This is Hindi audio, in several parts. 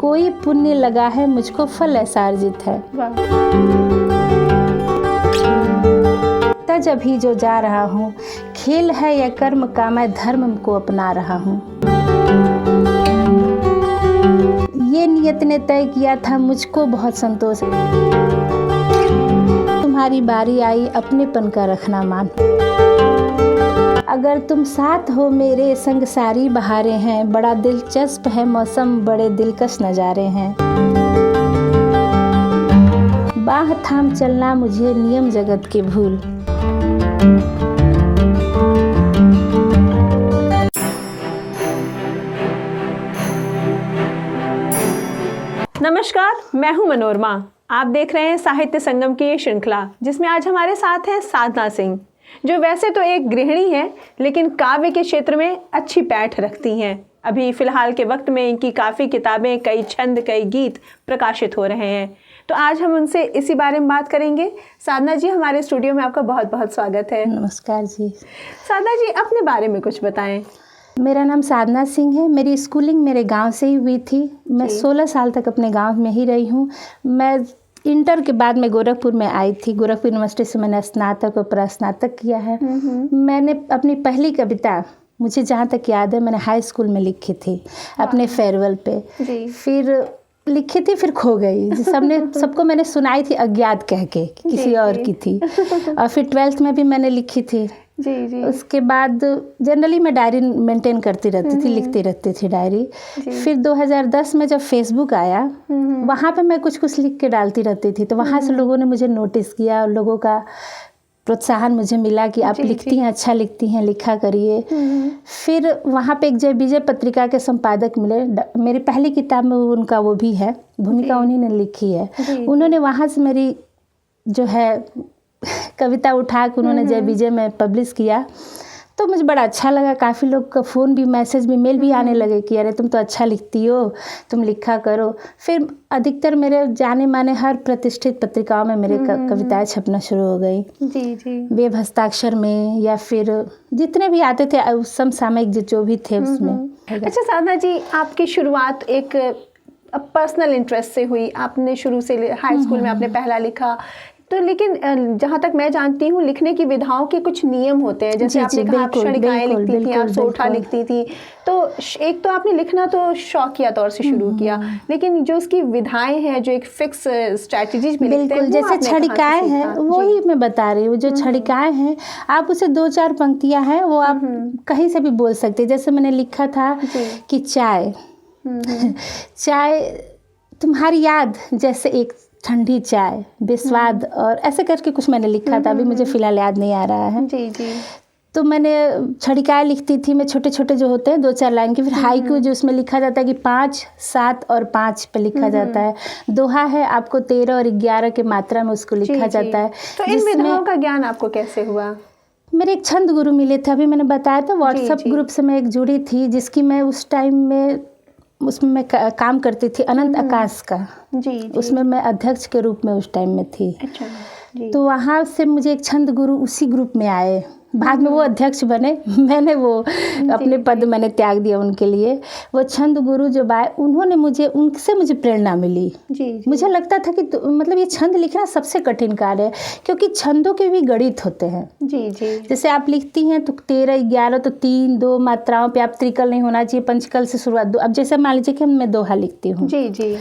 कोई पुण्य लगा है मुझको फल ऐसा अर्जित है। तज अभी जो जा रहा हूँ, खेल है या कर्म का मैं धर्म को अपना रहा हूँ। ये नियत ने तय किया था मुझको बहुत संतोष, तुम्हारी बारी आई अपनेपन का रखना मान। अगर तुम साथ हो मेरे संग सारी बहारें हैं, बड़ा दिलचस्प है मौसम बड़े दिलकश नज़ारे हैं। बाह थाम चलना मुझे नियम जगत के भूल। नमस्कार, मैं हूं मनोरमा। आप देख रहे हैं साहित्य संगम की ये श्रृंखला, जिसमें आज हमारे साथ हैं साधना सिंह, जो वैसे तो एक गृहिणी हैं, लेकिन काव्य के क्षेत्र में अच्छी पैठ रखती हैं। अभी फिलहाल के वक्त में इनकी काफ़ी किताबें, कई छंद, कई गीत प्रकाशित हो रहे हैं। तो आज हम उनसे इसी बारे में बात करेंगे। साधना जी, हमारे स्टूडियो में आपका बहुत बहुत स्वागत है। नमस्कार जी। साधना जी, अपने बारे में कुछ बताएं। मेरा नाम साधना सिंह है। मेरी स्कूलिंग मेरे गांव से ही हुई थी। मैं 16 साल तक अपने गांव में ही रही हूं। मैं इंटर के बाद में गोरखपुर में आई थी। गोरखपुर यूनिवर्सिटी से मैंने स्नातक और प्रस्नातक किया है। मैंने अपनी पहली कविता, मुझे जहाँ तक याद है, मैंने हाई स्कूल में लिखी थी अपने फेयरवेल पे। फिर लिखी थी, फिर खो गई। सबको मैंने सुनाई थी अज्ञात कह के कि किसी और की थी। और फिर 12th में भी मैंने लिखी थी। जी। उसके बाद जनरली मैं डायरी मेंटेन करती रहती थी, लिखती रहती थी डायरी। फिर 2010 में जब फेसबुक आया, वहाँ पे मैं कुछ कुछ लिख के डालती रहती थी। तो वहाँ से लोगों ने मुझे नोटिस किया और लोगों का प्रोत्साहन मुझे मिला कि आप लिखती हैं, अच्छा लिखती हैं, लिखा करिए। फिर वहाँ पे एक जय विजय पत्रिका के संपादक मिले। मेरी पहली किताब में उनका वो भी है, भूमिका उन्हीं ने लिखी है। उन्होंने वहाँ से मेरी जो है कविता उठा के उन्होंने जय विजय में पब्लिश किया। तो मुझे बड़ा अच्छा लगा। काफ़ी लोग का फ़ोन भी, मैसेज भी, मेल भी आने लगे कि अरे तुम तो अच्छा लिखती हो, तुम लिखा करो। फिर अधिकतर मेरे जाने माने हर प्रतिष्ठित पत्रिकाओं में मेरे कविताएं छपना शुरू हो गई। जी। वेब हस्ताक्षर में या फिर जितने भी आते थे समसामयिक जो भी थे उसमें। अच्छा साधना जी, आपकी शुरुआत एक पर्सनल इंटरेस्ट से हुई। आपने शुरू से हाई स्कूल में आपने पहला लिखा, तो लेकिन जहाँ तक मैं जानती हूँ, लिखने की विधाओं के कुछ नियम होते हैं। जैसे आपने कहा आप क्षणिकाएं लिखती थी, आप सोठा लिखती थी। तो एक तो आपने लिखना तो शौकिया तौर से शुरू किया, लेकिन जो उसकी विधाएं हैं, जो एक फिक्स स्ट्रैटेजीज में लिखते हैं, जैसे क्षणिकाएं हैं, वही मैं बता रही हूँ। जो क्षणिकाएं हैं, आप उसे 2-4 पंक्तियां हैं, वो आप कहीं से भी बोल सकते हैं। जैसे मैंने लिखा था कि चाय चाय तुम्हारी याद जैसे एक ठंडी चाय, बेस्वाद, और ऐसे करके कुछ मैंने लिखा था। अभी मुझे फ़िलहाल याद नहीं आ रहा है। जी। तो मैंने क्षणिकाएं लिखती थी मैं, छोटे छोटे जो होते हैं 2-4 लाइन की। फिर हाइकू जो उसमें लिखा जाता है कि 5, 7 और 5 पे लिखा जाता है। दोहा है, आपको 13 और 11 के मात्रा में उसको लिखा जाता है। तो इन विधाओं का ज्ञान आपको कैसे हुआ? मेरे एक छंद गुरु मिले थे। अभी मैंने बताया था व्हाट्सएप ग्रुप से मैं एक जुड़ी थी, जिसकी मैं उस टाइम में उसमें मैं काम करती थी, अनंत आकाश का। जी। उसमें मैं अध्यक्ष के रूप में उस टाइम में थी। अच्छा। जी। तो वहाँ से मुझे एक छंद गुरु उसी ग्रुप में आए। बाद में वो अध्यक्ष बने, मैंने वो अपने पद मैंने त्याग दिया उनके लिए। वो छंद गुरु जो आए, उन्होंने उनसे मुझे प्रेरणा मिली। जी। मुझे लगता था कि मतलब ये छंद लिखना सबसे कठिन कार्य है, क्योंकि छंदों के भी गणित होते हैं। जी। जैसे आप लिखती हैं तो 13, 11 तो 3, 2 मात्राओं पे आप त्रिकल नहीं होना चाहिए, पंचकल से शुरुआत। अब जैसे मान लीजिए कि मैं दोहा लिखती हूँ। जी।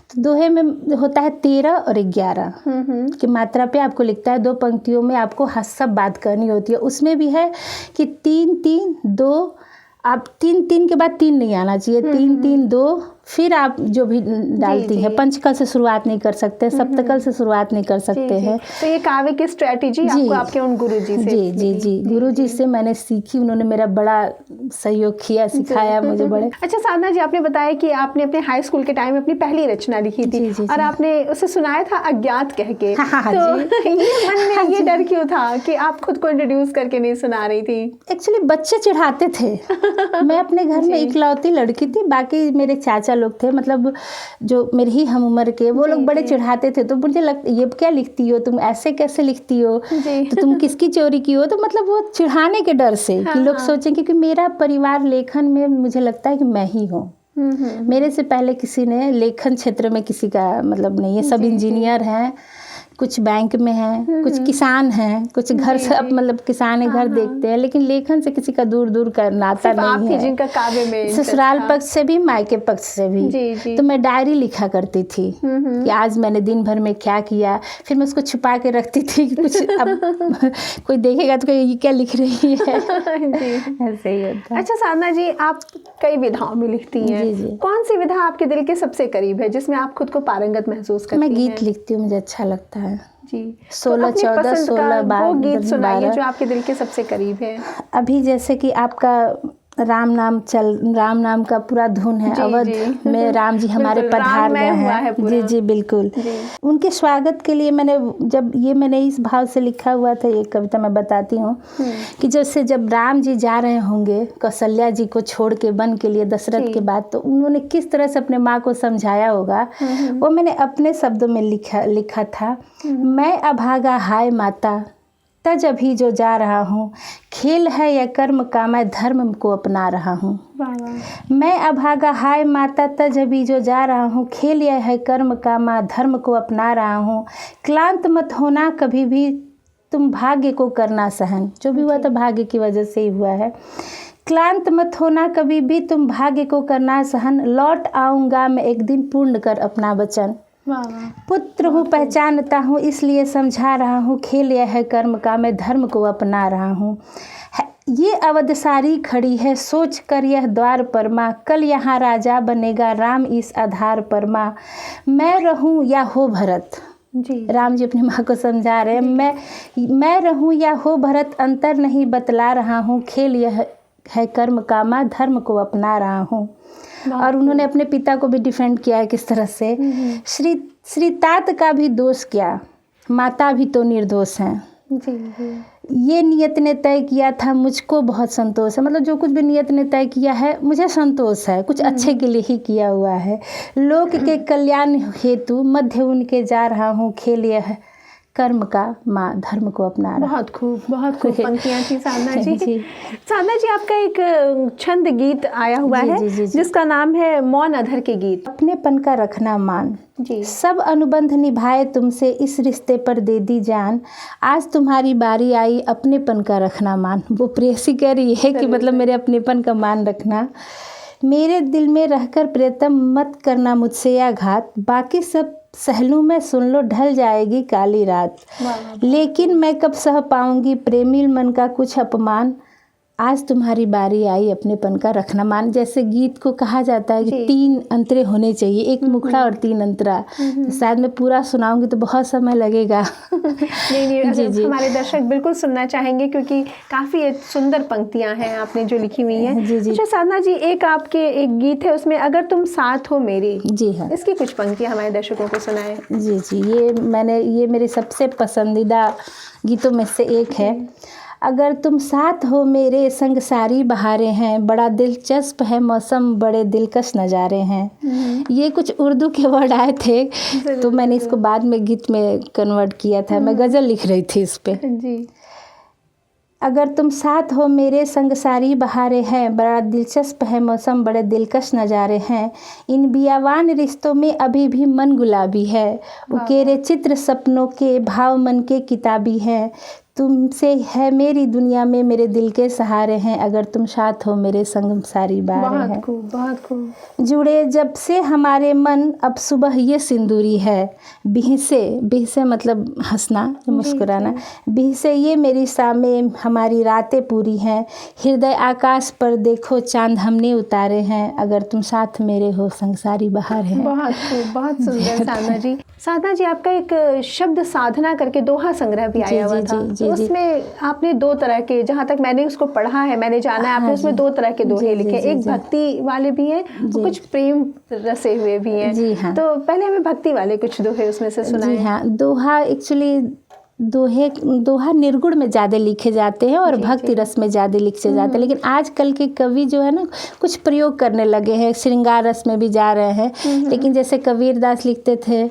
तो दोहे में होता है 13 और 11 की मात्रा पे आपको लिखता है। 2 पंक्तियों में आपको सब बात करनी होती है। उसमें भी है कि 3, 3, 2, आप 3, 3 के बाद 3 नहीं आना चाहिए। 3, 3, 2, फिर आप जो भी डालती हैं, पंचकल से शुरुआत नहीं कर सकते, सप्तकल से शुरुआत नहीं कर सकते हैं। तो ये काव्य की स्ट्रेटेजी आपको आपके उन गुरुजी से? जी, गुरुजी से मैंने सीखी। उन्होंने मेरा बड़ा सहयोग किया, सिखाया मुझे बड़े। अच्छा साधना जी, आपने बताया कि आपने अपने हाई स्कूल के टाइम में अपनी पहली रचना लिखी थी। और आपने उसे सुनाया था अज्ञात कह के। तो ये मन में ये डर क्यों था कि आप खुद को इंट्रोड्यूस करके नहीं सुना रही थी? एक्चुअली बच्चे चिढ़ाते थे। मैं अपने घर में इकलौती लड़की थी, बाकी मेरे चाचा लोग थे, मतलब जो मेरे ही हम उम्र के, वो लोग बड़े चिढ़ाते थे। तो मुझे लगता ये क्या लिखती हो तुम, ऐसे कैसे लिखती हो, तो तुम किसकी चोरी की हो। तो मतलब वो चिढ़ाने के डर से कि लोग सोचें, क्योंकि मेरा परिवार लेखन में मुझे लगता है कि मैं ही हूँ। मेरे से पहले किसी ने लेखन क्षेत्र में किसी का मतलब नहीं है, सब इंजीनियर हैं, कुछ बैंक में हैं, कुछ किसान हैं, कुछ घर से अब मतलब किसान है घर देखते हैं, लेकिन लेखन से किसी का दूर दूर का नाता नहीं है। जिनका काव्य में ससुराल पक्ष से भी मायके पक्ष से भी। जी। तो मैं डायरी लिखा करती थी कि आज मैंने दिन भर में क्या किया, फिर मैं उसको छुपा के रखती थी कि कुछ अब कोई देखेगा तो ये क्या लिख रही है। जी ऐसे ही होता है। अच्छा साधना जी, आप कई विधाओं में लिखती हैं। जी। कौन सी विधा आपके दिल के सबसे करीब है, जिसमें आप खुद को पारंगत महसूस करती हैं? मैं गीत लिखती हूँ, मुझे अच्छा लगता है जी। 16, 14, 16, वो गीत 12, सुनाइए जो आपके दिल के सबसे करीब है। अभी जैसे कि आपका राम नाम का पूरा धुन है। अवध में राम जी हमारे पधार गए हैं। जी बिल्कुल। उनके स्वागत के लिए मैंने इस भाव से लिखा हुआ था, ये कविता मैं बताती हूँ कि जब राम जी जा रहे होंगे कौशल्या जी को छोड़ के वन के लिए दशरथ के बाद, तो उन्होंने किस तरह से अपने माँ को समझाया होगा, वो मैंने अपने शब्दों में लिखा था। मैं अभागा हाय माता तज अभी जो जा रहा हूँ, खेल है या कर्म का मैं धर्म को अपना रहा हूँ। मैं अभागा हाय माता तज अभी जो जा रहा हूँ, खेल यह है कर्म का मैं धर्म को अपना रहा हूँ। क्लांत मत होना कभी भी तुम भाग्य को करना सहन, जो भी हुआ तो भाग्य की वजह से ही हुआ है। क्लांत मत होना कभी भी तुम भाग्य को करना सहन, लौट आऊँगा मैं एक दिन पूर्ण कर अपना वचन। पुत्र हूँ पहचानता हूँ इसलिए समझा रहा हूँ, खेल यह है कर्म का मैं धर्म को अपना रहा हूँ। ये अवधसारी खड़ी है सोच कर यह द्वार पर माँ, कल यहाँ राजा बनेगा राम इस आधार पर माँ। मैं रहूँ या हो भरत, जी राम जी अपनी माँ को समझा रहे हैं, मैं रहूँ या हो भरत अंतर नहीं बतला रहा हूँ, खेल यह है कर्म का मैं धर्म को अपना रहा हूँ। और उन्होंने अपने पिता को भी डिफेंड किया है किस तरह से, श्री तात का भी दोष क्या, माता भी तो निर्दोष हैं। ये नियत ने तय किया था मुझको बहुत संतोष है, मतलब जो कुछ भी नियत ने तय किया है मुझे संतोष है, कुछ अच्छे के लिए ही किया हुआ है। लोक के कल्याण हेतु मध्य उनके जा रहा हूँ, खेल यह है कर्म का माँ धर्म को अपना रहा। बहुत खूब पंक्तियाँ थी साधना जी। साधना जी, आपका एक छंद गीत आया हुआ है जिसका नाम है मौन अधर के गीत। अपनेपन का रखना मान जी, सब अनुबंध निभाए तुमसे इस रिश्ते पर दे दी जान, आज तुम्हारी बारी आई अपनेपन का रखना मान। वो प्रेयसी कह रही है कि मतलब मेरे अपनेपन का मान रखना। मेरे दिल में रहकर प्रियतम मत करना मुझसे या घात, बाकी सब सहलू में सुन लो ढल जाएगी काली रात, लेकिन मैं कब सह पाऊंगी प्रेमी मन का कुछ अपमान, आज तुम्हारी बारी आई अपनेपन का रखना मान। जैसे गीत को कहा जाता है कि 3 अंतरे होने चाहिए, एक मुखड़ा और 3 अंतरा। तो शायद मैं पूरा सुनाऊंगी तो बहुत समय लगेगा। नहीं, जी। हमारे दर्शक बिल्कुल सुनना चाहेंगे क्योंकि काफ़ी सुंदर पंक्तियां हैं आपने जो लिखी हुई हैं। जी। अच्छा साधना जी, एक गीत है उसमें अगर तुम साथ हो मेरी, जी हाँ, इसकी कुछ पंक्तियां हमारे दर्शकों को सुनाएं। जी, ये मेरे सबसे पसंदीदा गीतों में से एक है। अगर तुम साथ हो मेरे संग सारी बहारें हैं, बड़ा दिलचस्प है मौसम बड़े दिलकश नज़ारे हैं। ये कुछ उर्दू के वर्ड आए थे तो मैंने इसको बाद में गीत में कन्वर्ट किया था। मैं गज़ल लिख रही थी इस पे। जी। अगर तुम साथ हो मेरे संग सारी बहारें हैं, बड़ा दिलचस्प है मौसम बड़े दिलकश नज़ारे हैं, इन बियावान रिश्तों में अभी भी मन गुलाबी है, उकेरे चित्र सपनों के भाव मन के किताबी हैं, तुमसे है मेरी दुनिया में मेरे दिल के सहारे हैं, अगर तुम साथ हो मेरे संग सारी बहारें हैं। बहुत खूब। जुड़े जब से हमारे मन अब सुबह ये सिंदूरी है, बिहसे मतलब हंसना मुस्कुराना, बिहसे ये मेरी शामें हमारी रातें पूरी हैं, हृदय आकाश पर देखो चांद हमने उतारे हैं, अगर तुम साथ मेरे हो संग सारी बहार है। बहुत खूब, बहुत सुंदर साधना जी। साधना जी, आपका एक शब्द साधना करके दोहा संग्रह भी आया हुआ था। उसमें आपने 2 तरह के, जहाँ तक मैंने उसको पढ़ा है, मैंने जाना है, आपने उसमें 2 तरह के दोहे लिखे। एक भक्ति वाले भी हैं और कुछ प्रेम रसे हुए भी हैं। जी हाँ। तो पहले हमें भक्ति वाले कुछ दोहे उसमें से सुनाएं। जी हाँ, दोहा एक्चुअली दोहा निर्गुण में ज़्यादा लिखे जाते हैं और भक्ति रस में ज़्यादा लिखे जाते हैं, लेकिन आजकल के कवि जो है ना कुछ प्रयोग करने लगे हैं, श्रृंगार रस में भी जा रहे हैं। लेकिन जैसे कबीर दास लिखते थे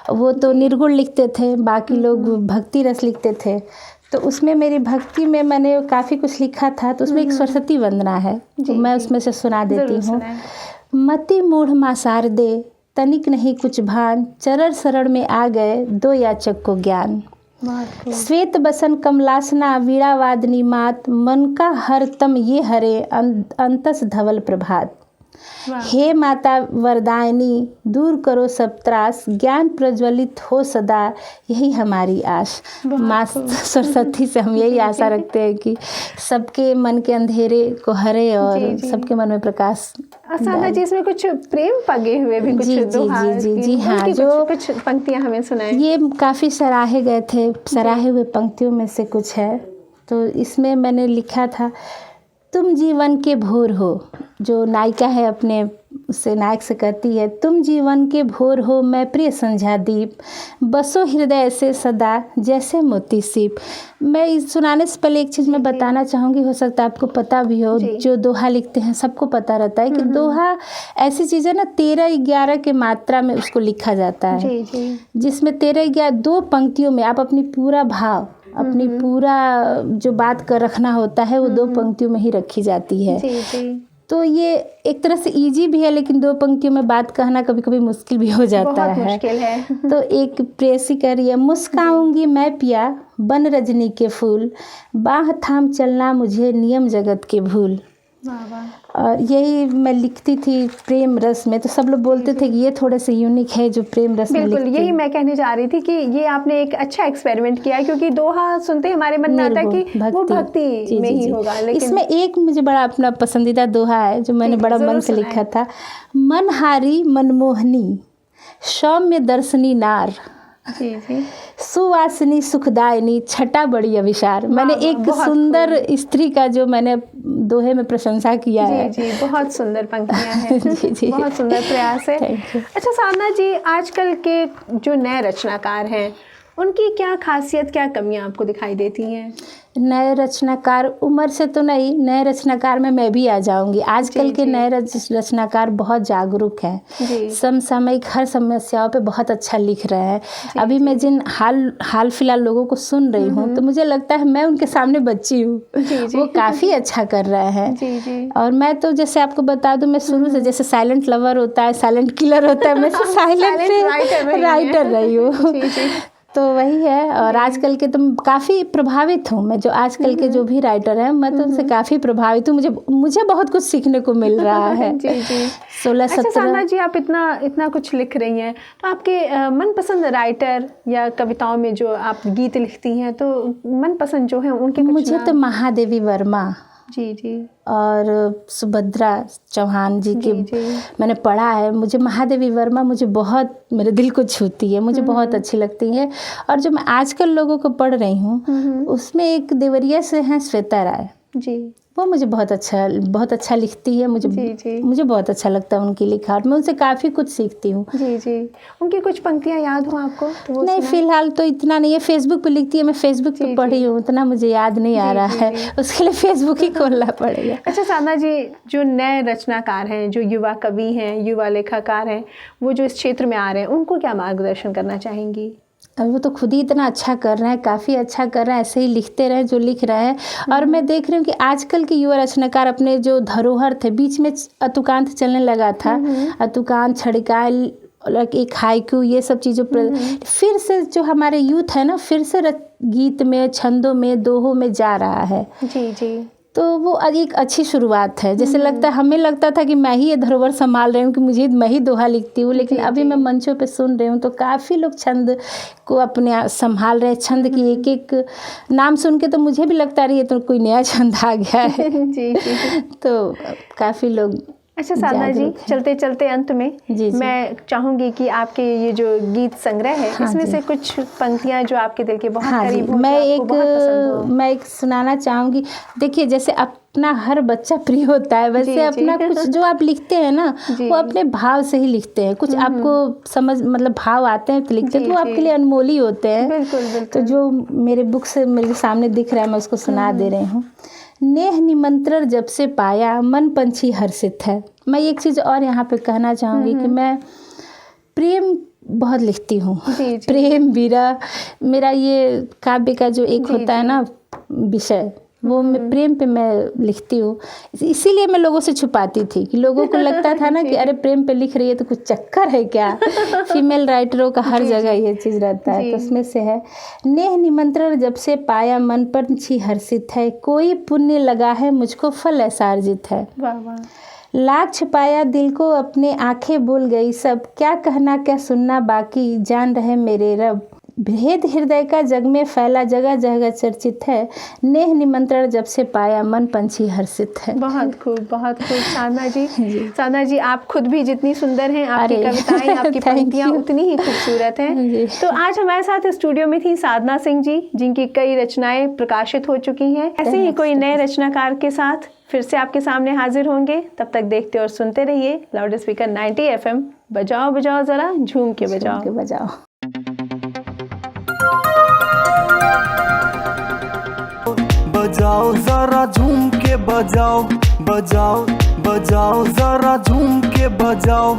वो तो निर्गुण लिखते थे, बाकी लोग भक्ति रस लिखते थे। तो उसमें मेरी भक्ति में मैंने काफ़ी कुछ लिखा था, तो उसमें एक सरस्वती वंदना है, तो मैं उसमें से सुना देती हूँ। मति मूढ़ मासार दे, तनिक नहीं कुछ भान, चरण शरण में आ गए दो याचक को ज्ञान। श्वेत बसन कमलासना वीणावादनी मात, मन का हर तम ये हरे अंतस धवल प्रभात। हे माता वरदायनी, दूर करो सब त्रास, ज्ञान प्रज्वलित हो सदा यही हमारी आस। माँ सरस्वती से हम यही आशा रखते हैं कि सबके मन के अंधेरे को हरे और सबके मन में प्रकाश। साधना जी, इसमें कुछ प्रेम पगे हुए भी कुछ दोहा जी हाँ, जो कुछ पंक्तियां हमें सुनाएं। ये काफ़ी सराहे गए थे, सराहे हुए पंक्तियों में से कुछ है। तो इसमें मैंने लिखा था, तुम जीवन के भोर हो, जो नायिका है अपने उससे नायक से कहती है, तुम जीवन के भोर हो मैं प्रिय संध्या दीप, बसो हृदय से सदा जैसे मोती सीप। मैं इस सुनाने से पहले एक चीज़ मैं बताना चाहूँगी, हो सकता है आपको पता भी हो, जो दोहा लिखते हैं सबको पता रहता है कि दोहा ऐसी चीज़ है ना, 13-11 के मात्रा में उसको लिखा जाता है, जिसमें 13-11 दो पंक्तियों में आप अपनी पूरा भाव, अपनी पूरा जो बात कर रखना होता है वो दो पंक्तियों में ही रखी जाती है। तो ये एक तरह से इजी भी है, लेकिन दो पंक्तियों में बात कहना कभी कभी मुश्किल भी हो जाता है। मुश्किल है। तो एक प्रेयसी कह रही है, मुस्काऊंगी मैं पिया बन रजनी के फूल, बाह थाम चलना मुझे नियम जगत के भूल। और यही मैं लिखती थी प्रेम रस में, तो सब लोग बोलते थे कि ये थोड़े से यूनिक है जो प्रेम रस में लिखती। बिल्कुल, यही मैं कहने जा रही थी कि ये आपने एक अच्छा एक्सपेरिमेंट किया है, क्योंकि दोहा सुनते हमारे मन में आता है कि वो भक्ति में ही होगा, लेकिन इसमें एक मुझे बड़ा अपना पसंदीदा दोहा है जो मैंने बड़ा मन से लिखा था। मनहारी मनमोहनी सौम्य दर्शनी नार, सुवासिनी सुखदायिनी छटा बड़ी अविशार। मैंने एक सुंदर स्त्री का जो मैंने दोहे में प्रशंसा किया है। जी, बहुत सुंदर पंक्तियां हैं। जी, बहुत सुंदर प्रयास है। अच्छा साधना जी, आजकल के जो नए रचनाकार हैं उनकी क्या खासियत, क्या कमियां आपको दिखाई देती हैं? नए रचनाकार, उम्र से तो नहीं, नए रचनाकार में मैं भी आ जाऊंगी। आजकल के नए रचनाकार बहुत जागरूक हैं, समसामयिक हर समस्याओं पे बहुत अच्छा लिख रहे हैं। अभी मैं जिन हाल फिलहाल लोगों को सुन रही हूँ तो मुझे लगता है मैं उनके सामने बच्ची हूँ। वो काफ़ी अच्छा कर रहे हैं। और मैं तो जैसे आपको बता दूँ, मैं शुरू से, जैसे साइलेंट लवर होता है, साइलेंट किलर होता है, मैं तो साइलेंट राइटर रही हूँ। तो वही है। और आजकल के तो काफ़ी प्रभावित हूँ मैं, जो आजकल के जो भी राइटर हैं मैं तो उनसे काफ़ी प्रभावित हूँ। मुझे बहुत कुछ सीखने को मिल रहा है। 16-17। अच्छा साधना जी, आप इतना कुछ लिख रही हैं, तो आपके मनपसंद राइटर या कविताओं में जो आप गीत लिखती हैं, तो मनपसंद जो है उनके कुछ मुझे तो महादेवी वर्मा जी और सुभद्रा चौहान जी के मैंने पढ़ा है। मुझे महादेवी वर्मा मुझे बहुत, मेरे दिल को छूती है, मुझे बहुत अच्छी लगती है। और जो मैं आजकल लोगों को पढ़ रही हूँ उसमें एक देवरिया से हैं श्वेता राय जी, वो मुझे बहुत अच्छा लिखती है। मुझे बहुत अच्छा लगता है उनकी लिखावट, मैं उनसे काफ़ी कुछ सीखती हूँ। जी, उनकी कुछ पंक्तियाँ याद हो आपको? तो नहीं, फिलहाल तो इतना नहीं है। फेसबुक पे लिखती है, मैं फेसबुक पे पढ़ी हूँ, उतना मुझे याद नहीं आ रहा है, उसके लिए फेसबुक ही खोलना पड़ेगा। अच्छा साधना जी, जो नए रचनाकार हैं, जो युवा कवि हैं, युवा लेखककार हैं, वो जो इस क्षेत्र में आ रहे हैं, उनको क्या मार्गदर्शन करना चाहेंगी? अब वो तो खुद ही इतना अच्छा कर रहे हैं, काफ़ी अच्छा कर रहे हैं, ऐसे ही लिखते रहे जो लिख रहे हैं। और मैं देख रही हूँ कि आजकल के युवा रचनाकार अपने जो धरोहर थे, बीच में अतुकांत चलने लगा था, अतुकांत, छड़िकाल, एक हाइकू, ये सब चीज़ों पर फिर से जो हमारे यूथ है ना, फिर से गीत में, छंदों में, दोहों में जा रहा है। जी, तो वो एक अच्छी शुरुआत है। जैसे लगता है, हमें लगता था कि मैं ही ये धरोहर संभाल रही हूँ, कि मैं ही दोहा लिखती हूँ, लेकिन अभी मैं मंचों पे सुन रही हूँ तो काफ़ी लोग छंद को अपने संभाल रहे हैं। छंद की एक एक नाम सुन के तो मुझे भी लगता है ये तो कोई नया छंद आ गया है। जी। तो काफ़ी लोग। अच्छा साधना जी, चलते चलते अंत में मैं चाहूँगी कि आपके ये जो गीत संग्रह है, इसमें से कुछ पंक्तियाँ जो आपके दिल के बहुत करीब हो, मैं एक सुनाना चाहूँगी। देखिए, जैसे अपना हर बच्चा प्रिय होता है, वैसे अपना कुछ जो आप लिखते हैं ना, वो अपने भाव से ही लिखते हैं। कुछ आपको समझ, मतलब भाव आते हैं तो लिखते हैं, तो वो आपके लिए अनमोल ही होते हैं। बिल्कुल। तो जो मेरे बुक से मेरे सामने दिख रहा है, मैं उसको सुना दे रही हूँ। नेह निमंत्रण जब से पाया, मन पंछी हर्षित है। मैं एक चीज़ और यहाँ पे कहना चाहूँगी कि मैं प्रेम बहुत लिखती हूँ। प्रेम, विरह, मेरा ये काव्य का जो एक होता है ना विषय, वो मैं प्रेम पे मैं लिखती हूँ। इसीलिए मैं लोगों से छुपाती थी कि लोगों को लगता था ना कि अरे प्रेम पे लिख रही है तो कुछ चक्कर है क्या। फीमेल राइटरों का हर जगह ये चीज़ रहता है, तो उसमें से है। नेह निमंत्रण जब से पाया मन पंछी हर्षित है, कोई पुण्य लगा है मुझको फल ऐसा अर्जित है। वाह वाह। लाख छिपाया दिल को अपने आंखें भूल गई सब, क्या कहना क्या सुनना बाकी जान रहे मेरे रब। भेद हृदय का जग में फैला जगह जगह चर्चित है, नेह निमंत्रण जब से पाया मन पंछी हर्षित है। बहुत खूब, बहुत खूब साधना जी। साधना जी, आप खुद भी जितनी सुंदर हैं, आपकी कविताएं, आपकी पंक्तियां उतनी ही खूबसूरत हैं। तो आज हमारे साथ स्टूडियो में थी साधना सिंह जी, जिनकी कई रचनाएं प्रकाशित हो चुकी हैं। ऐसे ही कोई नए रचनाकार के साथ फिर से आपके सामने हाजिर होंगे। तब तक देखते और सुनते रहिए लाउड स्पीकर 90 FM। बजाओ बजाओ जरा झूम के बजाओ। बजाओ बजाओ जरा झूम के बजाओ, बजाओ बजाओ जरा झूम के बजाओ।